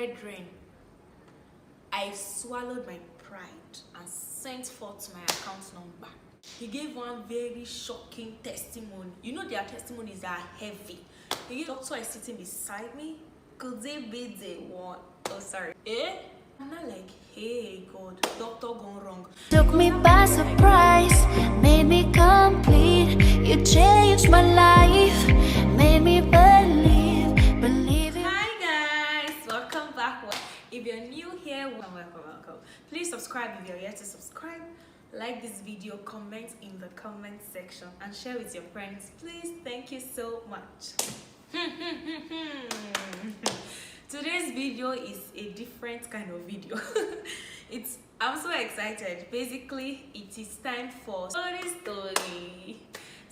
Brethren, I swallowed my pride and sent forth my account number. He gave one very shocking testimony. You know their testimonies are heavy. The doctor is sitting beside me. Could they be the one? Oh, sorry. I'm not like, hey God, doctor gone wrong. Took me by surprise, made me complete. You changed my life, made me believe it. Hi guys, welcome back. If you're new here, welcome. Please subscribe if you're yet to subscribe. Like this video, comment in the comment section, and share with your friends. Please, thank you so much. Today's video is a different kind of video. I'm so excited. Basically, it is time for story.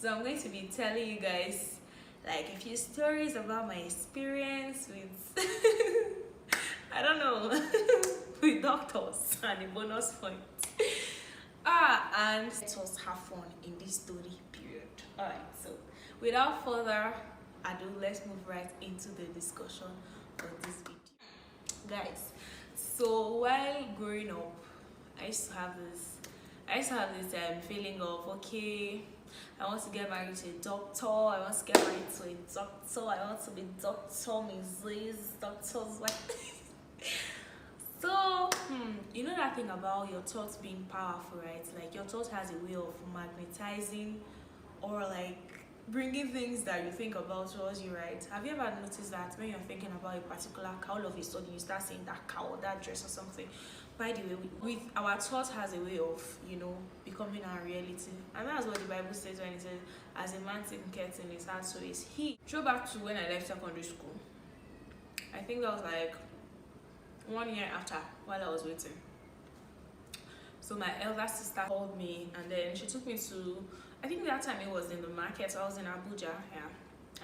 So I'm going to be telling you guys like a few stories about my experience with I don't know with doctors and the bonus point. And let us have fun in this story period. Alright, so without further ado, let's move right into the discussion of this video. Guys, so while growing up, I used to have this feeling of, okay, I want to get married to a doctor, I want to get married to a doctor, I want to be Dr. Mrs. Doctor's wife. So, you know that thing about your thoughts being powerful, right? Like your thought has a way of magnetizing or like bringing things that you think about towards you, right? Have you ever noticed that when you're thinking about a particular car, all of a sudden you start saying that car or that dress or something? By the way, with our thought has a way of, becoming our reality. And that's what the Bible says when it says, as a man thinketh in his heart, so is he. Throw back to when I left secondary school. I think that was like 1 year after, while I was waiting. So my elder sister called me, and then she took me to, I think that time it was in the market. I was in Abuja,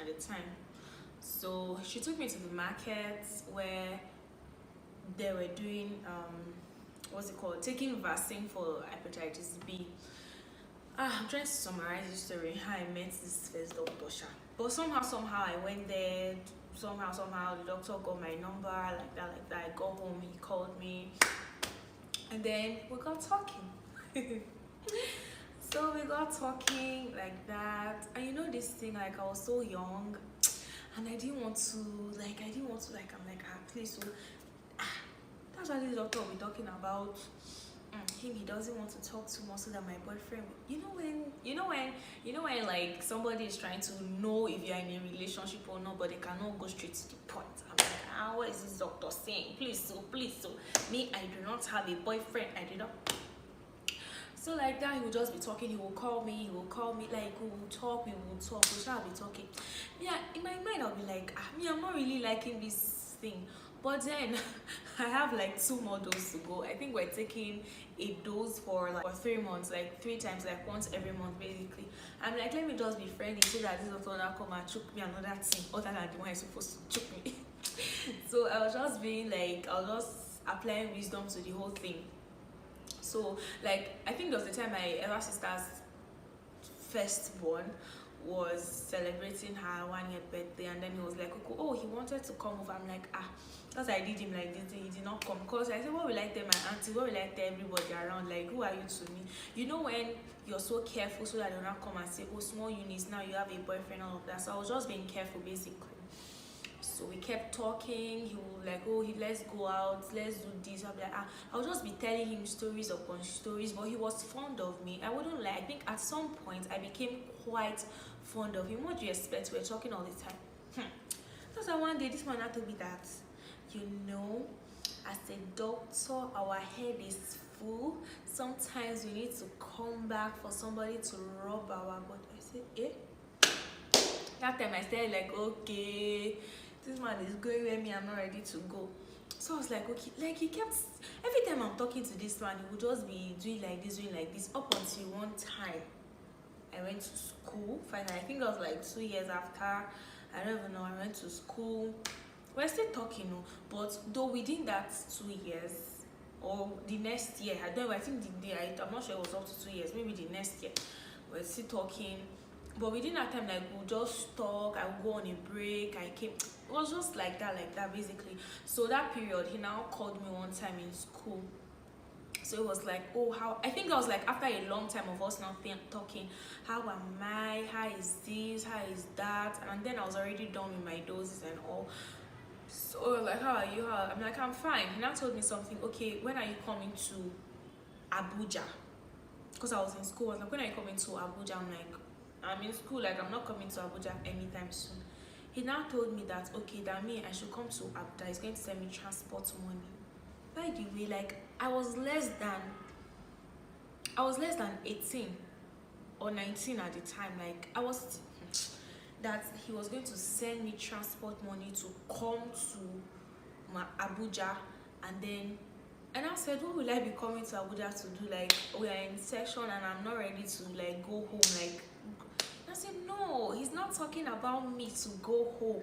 at the time. So she took me to the market where they were doing taking vaccine for hepatitis B. I'm trying to summarize the story how I met this first doctor. But somehow I went there. Somehow the doctor got my number, like that. I got home, he called me, and then we got talking. So we got talking like that, and you know this thing, like I was so young, and I didn't want to, I'm like, please, so that's why this doctor will be talking about him. He doesn't want to talk too much so that my boyfriend, you know when like somebody is trying to know if you're in a relationship or not, but they cannot go straight to the point. I'm like, what is this doctor saying? Please so me, I do not have a boyfriend. I do not. So like that, he will just be talking. He will call me, like we will talk, we shall be talking. Yeah, in my mind I'll be like, I'm not really liking this thing. But then I have like 2 more doses to go. I think we're taking a dose for 3 months, like 3 times, like once every month basically. I'm like, let me just be friendly so that this doctor will come and choke me another thing other than the one is supposed to choke me. So I was just applying wisdom to the whole thing. So like I think there was the time my elder sister's firstborn was celebrating her 1-year birthday, and then he was like, oh, he wanted to come over. I'm like, because I did him like this, he did not come. Because I said, what will I tell my auntie, what will I tell everybody around, like, who are you to me? You know, when you're so careful so that they'll not come and say, oh, small Eunice, now you have a boyfriend, all of that. So I was just being careful basically. So we kept talking. He would like, oh, let's go out, let's do this. I'll be like, I'll just be telling him stories upon stories. But he was fond of me. I wouldn't lie. I think at some point I became quite fond of him. What do you expect? We're talking all the time. That's why one day this man had to be that, as a doctor, our head is full. Sometimes we need to come back for somebody to rub our body. I said, That time I said like, okay, this man is going where me, I'm not ready to go. So I was like, okay, like he kept, every time I'm talking to this man, he would just be doing like this, up until one time I went to school. Finally, I think it was like 2 years after, I don't even know, I went to school. We're still talking, but though within that 2 years, or the next year, I don't know, I think I'm not sure it was up to 2 years, maybe the next year, we're still talking. But within that time, like we'll just talk, I would go on a break, I came, it was just like that basically. So that period, he now called me one time in school. So it was like, oh, how, I think that was like after a long time of us now talking, how am I, how is this, how is that, and then I was already done with my doses and all. So like, how are you? I'm like, I'm fine. He now told me something. Okay, when are you coming to Abuja? Because I was in school. I was like, when are you coming to Abuja? I'm like, I'm in school. Like, I'm not coming to Abuja anytime soon. He now told me that, okay, that me, I should come to Abuja. He's going to send me transport money. By the way, like, I was less than 18 or 19 at the time. Like, I was that he was going to send me transport money to come to Abuja, and I said, what will I be coming to Abuja to do? Like, we are in session and I'm not ready to like go home. Like, I said, no, he's not talking about me to go home.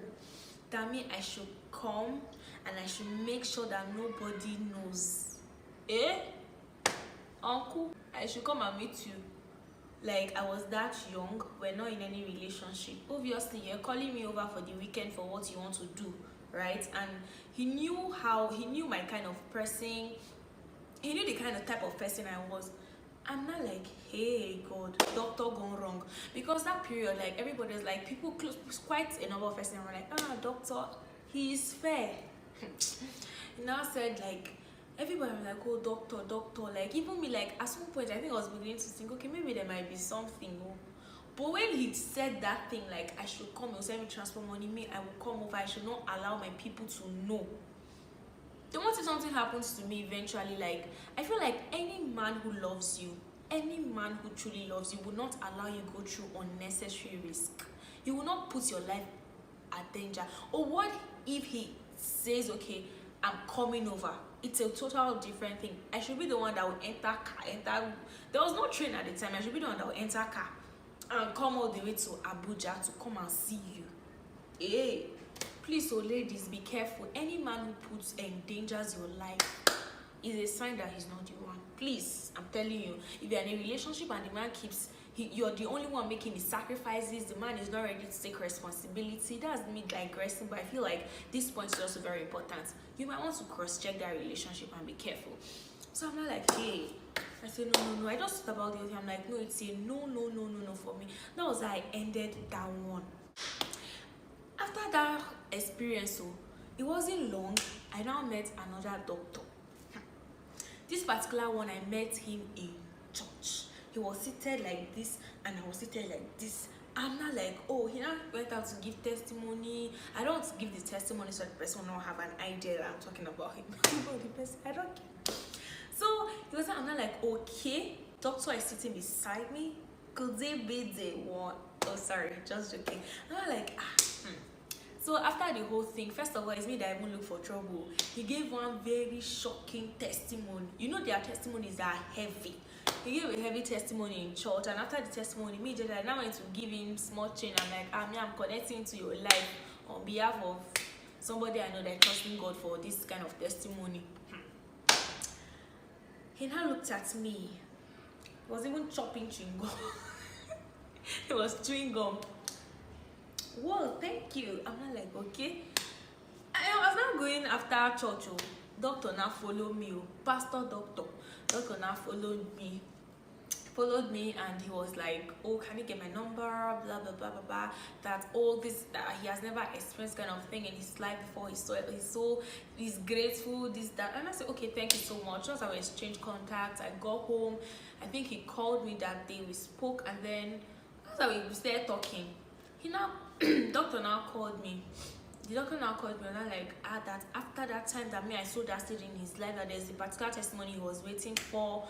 That means I should come and I should make sure that nobody knows. Uncle, I should come and meet you. Like, I was that young, we're not in any relationship. Obviously, you're calling me over for the weekend for what you want to do, right? And he knew my kind of person. He knew the kind of type of person I was. I'm not like, hey, God, doctor gone wrong. Because that period, like, everybody's like, people close, quite a number of person were like, doctor, he is fair. He now said, like, everybody was like, oh, doctor, like, even me, like, at some point, I think I was beginning to think, okay, maybe there might be something. But when he said that thing, like, I should come, he'll send me transport money, me, I will come over, I should not allow my people to know. Then what if something happens to me eventually? Like, I feel like any man who loves you, any man who truly loves you will not allow you go through unnecessary risk. He will not put your life at danger. Or what if he says, okay, I'm coming over? It's a total different thing. I should be the one that will enter car. There was no train at the time. I should be the one that will enter car and come all the way to Abuja to come and see you. Hey, please, so ladies, be careful. Any man who endangers your life is a sign that he's not the one. Please, I'm telling you, if you're in a relationship and the man you're the only one making the sacrifices, the man is not ready to take responsibility. That's me digressing, but I feel like this point is also very important. You might want to cross-check that relationship and be careful. So I'm not like, hey, I said, no. I just thought about the other thing. I'm like, no, it's a no for me. That was how I ended that one. After that experience, so it wasn't long, I now met another doctor. This particular one, I met him in church. He was seated like this and I was seated like this. I'm not like, oh, he now went out to give testimony. I don't want to give the testimony so the person will not have an idea that I'm talking about him. I don't care. So he was like, I'm not like, okay, doctor is sitting beside me. Could they be the one? Oh, sorry, just joking. I'm not like, So after the whole thing, first of all, it's me that even look for trouble. He gave one very shocking testimony. You know, their testimonies are heavy. He gave a heavy testimony in church, and after the testimony, immediately I now went to give him small change. I'm like, I'm connecting to your life on behalf of somebody I know that trusting God for this kind of testimony. He now looked at me. He was even chopping chewing gum. He was chewing gum. Whoa, thank you. I'm not like, okay. I was not going after church. Doctor now followed me. Pastor doctor now followed me and he was like, oh, can you get my number, blah blah blah blah blah, that all this, that he has never experienced kind of thing in his life before. He's grateful, this, that. And I said, okay, thank you so much. Just I exchanged contacts. I got home, I think he called me that day, we spoke, and then after we started talking, he now doctor now called me. The doctor now called me and I'm like, that after that time that I saw that stage in his life, that there's a particular testimony he was waiting for.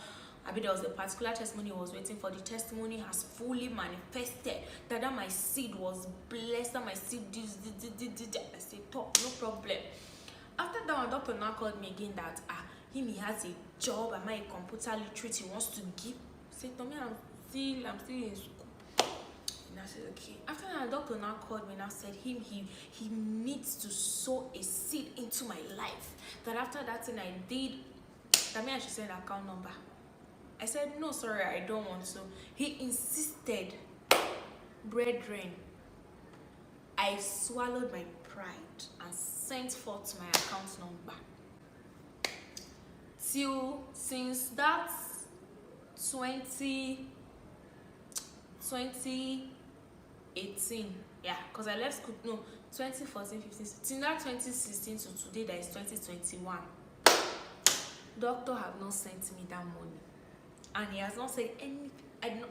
There was a particular testimony he was waiting for. The testimony has fully manifested. That my seed was blessed. That my seed I said, talk, no problem. After that one, doctor now called me again that he has a job. Am I a computer literate? He wants to give. I said, Tommy, I'm still in school. And I said, okay. After that, the doctor now called me and I said, he needs to sow a seed into my life. That after that thing I did, that means I should send an account number. I said, no, sorry, I don't want to. He insisted. Brethren, I swallowed my pride and sent forth my account number. Since that 2018, yeah, because I left school, no, 2014, 15, till that 2016 to today, that is 2021, doctor have not sent me that money, and he has not said anything. I did not,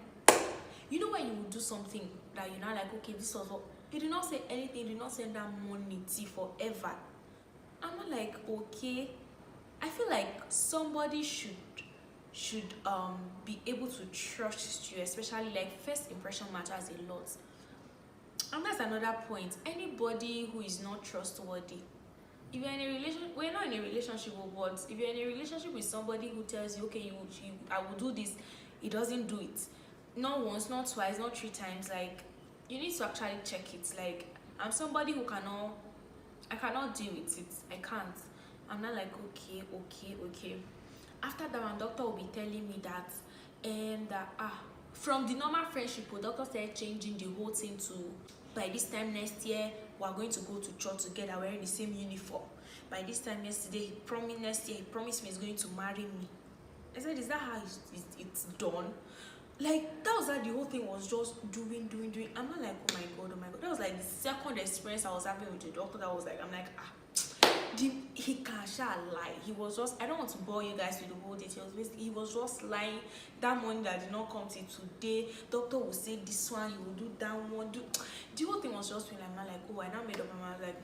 you know, when you do something that you're not like, okay, this was what, he did not say anything, he did not send that money till forever. I'm not like, okay, I feel like somebody should be able to trust you, especially like first impression matters a lot. And that's another point. Anybody who is not trustworthy, if you're in a relationship, we're not in a relationship, but if you're in a relationship with somebody who tells you, okay, I will do this, he doesn't do it, not once, not twice, not 3 times, like, you need to actually check it. Like, I'm somebody who I cannot deal with it. I can't. I'm not like, okay. After that one, doctor will be telling me that, from the normal friendship, doctor started changing the whole thing to, by this time next year, we're going to go to church together wearing the same uniform. By this time yesterday, he promised me he's going to marry me. I said, is that how it's done? Like, that was like the whole thing was just doing. I'm not like, oh my god. That was like the second experience I was having with the doctor. That was like, I'm like, he can't lie. He was just, I don't want to bore you guys with the whole details. Basically, he was just lying. That money that did not come till today, doctor will say this one, he will do that one. The whole thing was just feeling like, I'm like, oh, I now made up my mind, like,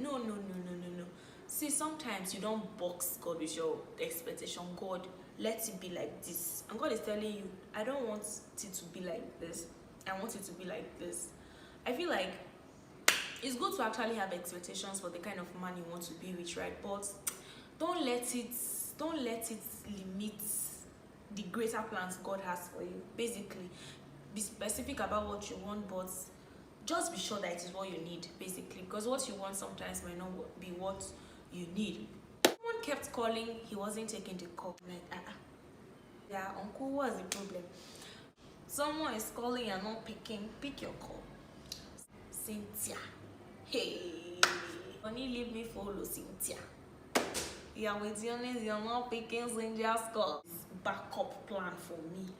no. See, sometimes you don't box God with your expectation. God, let it be like this. And God is telling you, I don't want it to be like this. I want it to be like this. I feel like it's good to actually have expectations for the kind of man you want to be with, right? But don't let it limit the greater plans God has for you. Basically, be specific about what you want, but just be sure that it is what you need, basically, because what you want sometimes might not be what you need. Someone kept calling, he wasn't taking the call. Like, yeah, uncle, what's the problem? Someone is calling and not picking. Pick your call. Cynthia, hey, only leave me follow Cynthia. Yeah, with your name, you're not picking Cynthia's call. Backup plan for me.